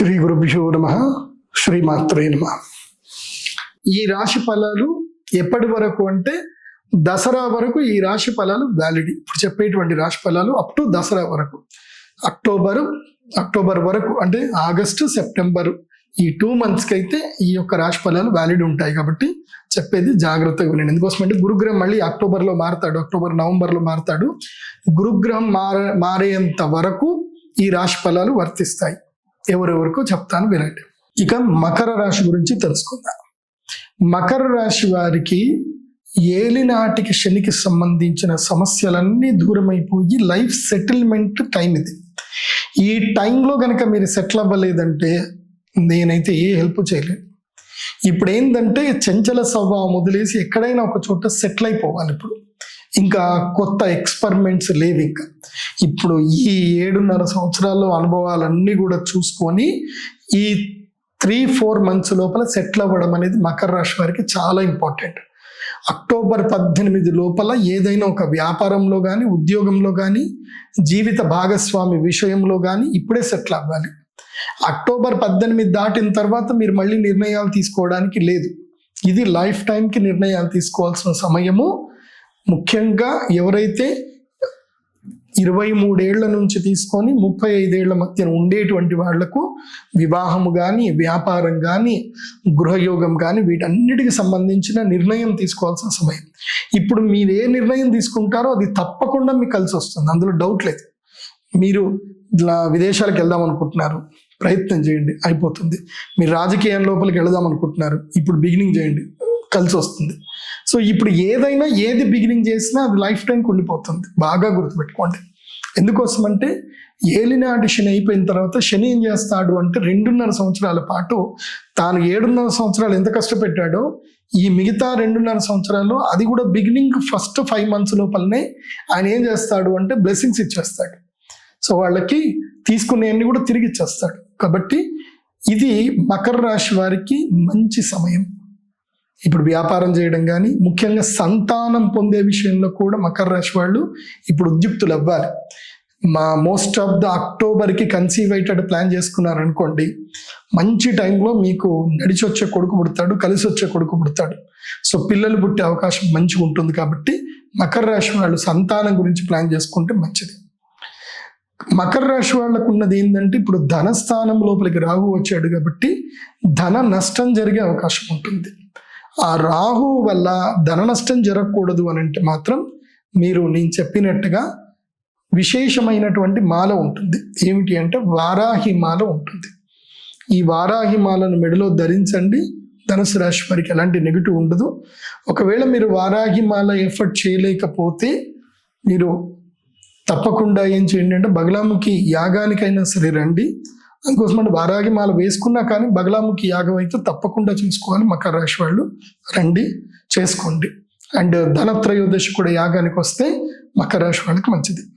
శ్రీ గురుభ్యో నమః. శ్రీమాత్రే నమః. ఈ రాశి ఫలాలు ఎప్పటి వరకు అంటే దసరా వరకు ఈ రాశి ఫలాలు వ్యాలిడ్. ఇప్పుడు చెప్పేటువంటి రాశి ఫలాలు అప్ టు దసరా వరకు, అక్టోబర్ వరకు, అంటే ఆగస్టు సెప్టెంబర్ ఈ 2 monthsకి అయితే ఈ యొక్క రాశి ఫలాలు వ్యాలిడ్ ఉంటాయి. కాబట్టి చెప్పేది జాగ్రత్తగా వినండి. ఎందుకోసమంటే గురుగ్రహం మళ్ళీ అక్టోబర్లో మారుతాడు, నవంబర్లో మారుతాడు. గురుగ్రహం మారేంత వరకు ఈ రాశి ఫలాలు వర్తిస్తాయి. ఎవరెవరికో చెప్తాను వినండి. ఇక మకర రాశి గురించి తెలుసుకుందాం. మకర రాశి వారికి ఏలినాటికి శనికి సంబంధించిన సమస్యలన్నీ దూరమైపోయి లైఫ్ సెటిల్మెంట్ టైం ఇది. ఈ టైంలో కనుక మీరు సెటిల్ అవ్వలేదంటే నేనైతే ఏ హెల్ప్ చేయలేను. ఇప్పుడు ఏంటంటే చంచల స్వభావం వదిలేసి ఎక్కడైనా ఒక చోట సెటిల్ అయిపోవాలి. ఇప్పుడు ఇంకా కొత్త ఎక్స్పెరిమెంట్స్ లేవు. ఇంకా ఇప్పుడు ఈ 7.5 సంవత్సరాల్లో అనుభవాలన్నీ కూడా చూసుకొని ఈ 3-4 months లోపల సెటిల్ అవ్వడం అనేది మకర రాశి వారికి చాలా ఇంపార్టెంట్. అక్టోబర్ 18 లోపల ఏదైనా ఒక వ్యాపారంలో కానీ, ఉద్యోగంలో కానీ, జీవిత భాగస్వామి విషయంలో కానీ ఇప్పుడే సెటిల్ అవ్వాలి. అక్టోబర్ 18 దాటిన తర్వాత మీరు మళ్ళీ నిర్ణయాలు తీసుకోవడానికి లేదు. ఇది లైఫ్ టైంకి నిర్ణయాలు తీసుకోవాల్సిన సమయము. ముఖ్యంగా ఎవరైతే 23 ఏళ్ల నుంచి తీసుకొని 35 ఏళ్ల మధ్య ఉండేటువంటి వాళ్లకు వివాహము కానీ, వ్యాపారం కానీ, గృహయోగం కానీ వీటన్నిటికి సంబంధించిన నిర్ణయం తీసుకోవాల్సిన సమయం. ఇప్పుడు మీరు ఏ నిర్ణయం తీసుకుంటారో అది తప్పకుండా మీకు కలిసి వస్తుంది, అందులో డౌట్ లేదు. మీరు ఇట్లా విదేశాలకు వెళ్దాం అనుకుంటున్నారు, ప్రయత్నం చేయండి, అయిపోతుంది. మీరు రాజకీయం లోపలికి వెళదాం అనుకుంటున్నారు, ఇప్పుడు బిగినింగ్ చేయండి, కలిసి వస్తుంది. సో ఇప్పుడు ఏది బిగినింగ్ చేసినా అది లైఫ్ టైంకి ఉండిపోతుంది. బాగా గుర్తుపెట్టుకోండి. ఎందుకోసం అంటే ఏలినాటి శని అయిపోయిన తర్వాత శని ఏం చేస్తాడు అంటే 2.5 సంవత్సరాల పాటు తాను 7.5 సంవత్సరాలు ఎంత కష్టపెట్టాడో ఈ మిగతా 2.5 సంవత్సరాలు అది కూడా బిగినింగ్ ఫస్ట్ 5 months లోపలనే ఆయన ఏం చేస్తాడు అంటే బ్లెస్సింగ్స్ ఇచ్చేస్తాడు. సో వాళ్ళకి తీసుకునేవన్నీ కూడా తిరిగి ఇచ్చేస్తాడు. కాబట్టి ఇది మకర రాశి వారికి మంచి సమయం. ఇప్పుడు వ్యాపారం చేయడం కానీ, ముఖ్యంగా సంతానం పొందే విషయంలో కూడా మకర రాశి వాళ్ళు ఇప్పుడు ఉద్యుక్తులు అవ్వాలి. మోస్ట్ ఆఫ్ ద అక్టోబర్కి కన్సీవ్ అయ్యేటట్టు ప్లాన్ చేసుకున్నారనుకోండి, మంచి టైంలో మీకు నడిచి వచ్చే కొడుకు పుడతాడు, కలిసి వచ్చే కొడుకు పుడతాడు. సో పిల్లలు పుట్టే అవకాశం మంచిగా ఉంటుంది. కాబట్టి మకర రాశి వాళ్ళు సంతానం గురించి ప్లాన్ చేసుకుంటే మంచిది. మకర రాశి వాళ్ళకు ఉన్నది ఏంటంటే ఇప్పుడు ధనస్థానం లోపలికి రాహు వచ్చాడు కాబట్టి ధన నష్టం జరిగే అవకాశం ఉంటుంది. ఆ రాహు వల్ల ధన నష్టం జరగకూడదు అని అంటే మాత్రం మీరు నేను చెప్పినట్టుగా విశేషమైనటువంటి మాల ఉంటుంది. ఏమిటి అంటే వారాహి మాల ఉంటుంది. ఈ వారాహి మాలను మెడలో ధరించండి. ధనుసు రాశి వారికి ఎలాంటి నెగిటివ్ ఉండదు. ఒకవేళ మీరు వారాహి మాల ఎఫర్ట్ చేయలేకపోతే మీరు తప్పకుండా ఏం చేయండి అంటే బగలాముఖి యాగానికైనా సరే రండి. అందుకోసం అంటే వారాహి మాల వేసుకున్నా కానీ బగలాముఖి యాగం అయితే తప్పకుండా చేసుకోవాలి. మకర రాశి వాళ్ళు రండి, చేసుకోండి. అండ్ ధనత్రయోదశి కూడా యాగానికి వస్తే మకర రాశి వాళ్ళకి మంచిది.